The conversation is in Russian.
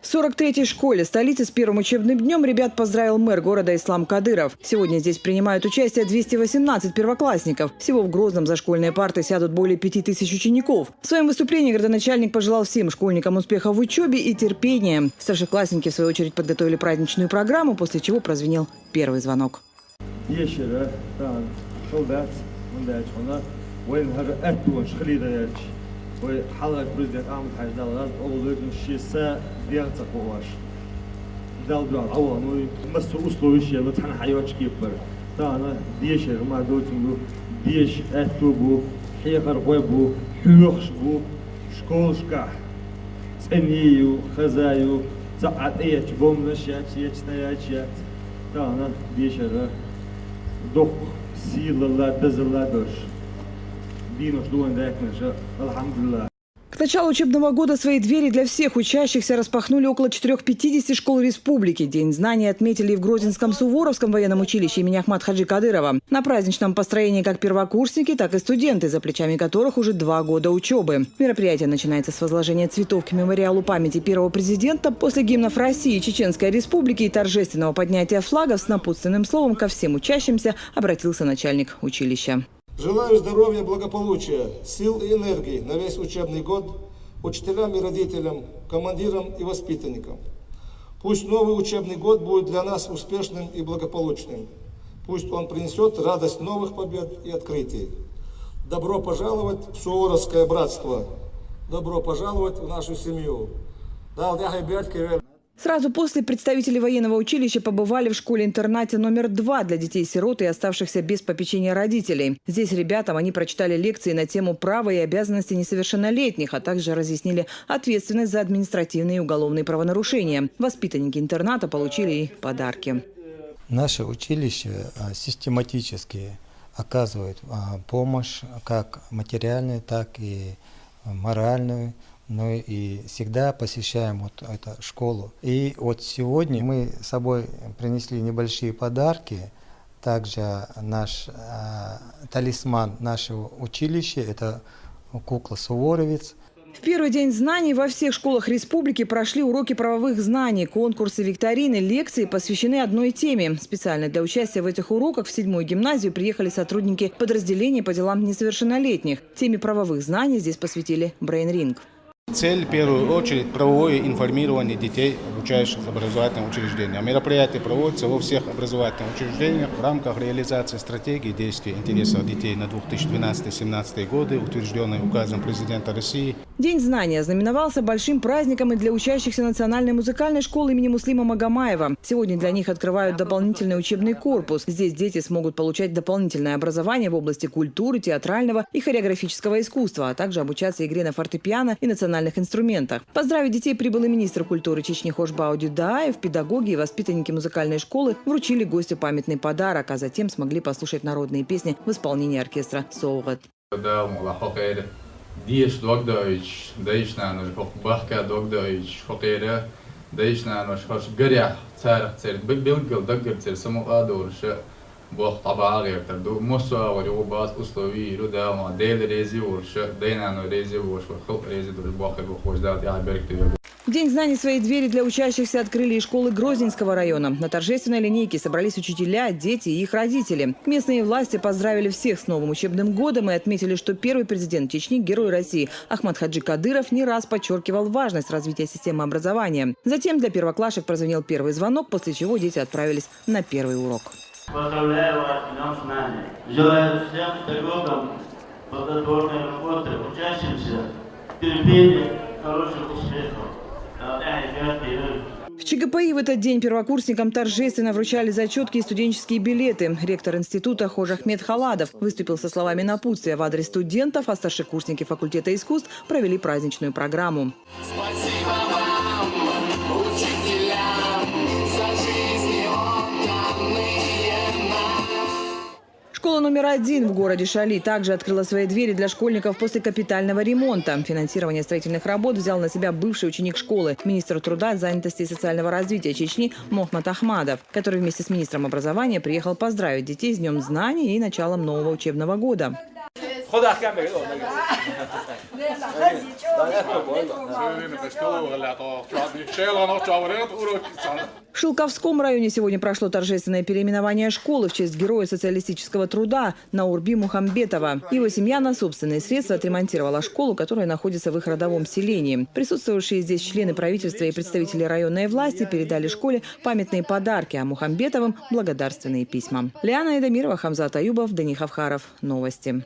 В 43-й школе столицы с первым учебным днем ребят поздравил мэр города Ислам Кадыров. Сегодня здесь принимают участие 218 первоклассников. Всего в Грозном за школьные парты сядут более 5000 учеников. В своем выступлении городоначальник пожелал всем школьникам успехов в учебе и терпения. Старшеклассники, в свою очередь, подготовили праздничную программу, после чего прозвенел первый звонок. وحلقة بريزيدنت أحمد حاج دالغاز أولوية الشيسة ديال تقواش دال دال عوامي مسو أسلوبيش يلا تحنا حيوات كيبر تانا ديش ما دوتنجو ديش أتوبو حيقر قوبو حلوخش بو شكول شكاح تنيو خزايو تعات إيش بوم نشيات يتنايات تانا ديش هذا دوق سيل الله دزل الله دوش. К началу учебного года свои двери для всех учащихся распахнули около 450 школ республики. День знаний отметили и в Грозинском Суворовском военном училище имени Ахмад Хаджи Кадырова. На праздничном построении как первокурсники, так и студенты, за плечами которых уже 2 года учебы. Мероприятие начинается с возложения цветов к мемориалу памяти первого президента, после гимнов России и Чеченской Республики и торжественного поднятия флагов с напутственным словом ко всем учащимся обратился начальник училища. Желаю здоровья, благополучия, сил и энергии на весь учебный год учителям и родителям, командирам и воспитанникам. Пусть новый учебный год будет для нас успешным и благополучным. Пусть он принесет радость новых побед и открытий. Добро пожаловать в Суворовское братство. Добро пожаловать в нашу семью. Сразу после представители военного училища побывали в школе-интернате номер 2 для детей-сирот и оставшихся без попечения родителей. Здесь ребятам они прочитали лекции на тему права и обязанности несовершеннолетних, а также разъяснили ответственность за административные и уголовные правонарушения. Воспитанники интерната получили и подарки. Наше училище систематически оказывает помощь как материальную, так и моральную. Ну и всегда посещаем вот эту школу. И вот сегодня мы с собой принесли небольшие подарки. Также наш талисман нашего училища – это кукла Суворовец. В первый день знаний во всех школах республики прошли уроки правовых знаний, конкурсы, викторины, лекции посвящены одной теме. Специально для участия в этих уроках в 7-ю гимназию приехали сотрудники подразделений по делам несовершеннолетних. Теме правовых знаний здесь посвятили брейн-ринг. Цель, в первую очередь, правовое информирование детей, обучающихся в образовательном учреждении. Мероприятия проводятся во всех образовательных учреждениях в рамках реализации стратегии действий интересов детей на 2012-2017 годы, утвержденной указом президента России. День знания ознаменовался большим праздником и для учащихся Национальной музыкальной школы имени Муслима Магомаева. Сегодня для них открывают дополнительный учебный корпус. Здесь дети смогут получать дополнительное образование в области культуры, театрального и хореографического искусства, а также обучаться игре на фортепиано и национальных инструментах. Поздравить детей прибыл и министр культуры Чечни Хошбау Дюдаев. Педагоги и воспитанники музыкальной школы вручили гостю памятный подарок, а затем смогли послушать народные песни в исполнении оркестра «Соугат». День знаний свои двери для учащихся открыли и школы Грозненского района. На торжественной линейке собрались учителя, дети и их родители. Местные власти поздравили всех с новым учебным годом и отметили, что первый президент Чечни, герой России Ахмад Хаджи Кадыров не раз подчеркивал важность развития системы образования. Затем для первоклашек прозвенел первый звонок, после чего дети отправились на первый урок. Поздравляю вас с Днем знаний. Желаю всем педагогам плодотворной работы, учащимся терпения, хороших успехов. В ЧГПИ в этот день первокурсникам торжественно вручали зачетки и студенческие билеты. Ректор института Хож Ахмед Халадов выступил со словами напутствия в адрес студентов, а старшекурсники факультета искусств провели праздничную программу. Спасибо вам, учителям, за жизнь отданные нам. Школа номер 1 в городе Шали также открыла свои двери для школьников после капитального ремонта. Финансирование строительных работ взял на себя бывший ученик школы, министр труда, занятости и социального развития Чечни Мохмад Ахмадов, который вместе с министром образования приехал поздравить детей с Днем знаний и началом нового учебного года. В Шилковском районе сегодня прошло торжественное переименование школы в честь героя социалистического труда Наурби Мухамбетова. Его семья на собственные средства отремонтировала школу, которая находится в их родовом селении. Присутствовавшие здесь члены правительства и представители районной власти передали школе памятные подарки, а Мухамбетовым – благодарственные письма. Лиана Эдамирова, Хамзат Аюбов, Дани Хавхаров. Новости.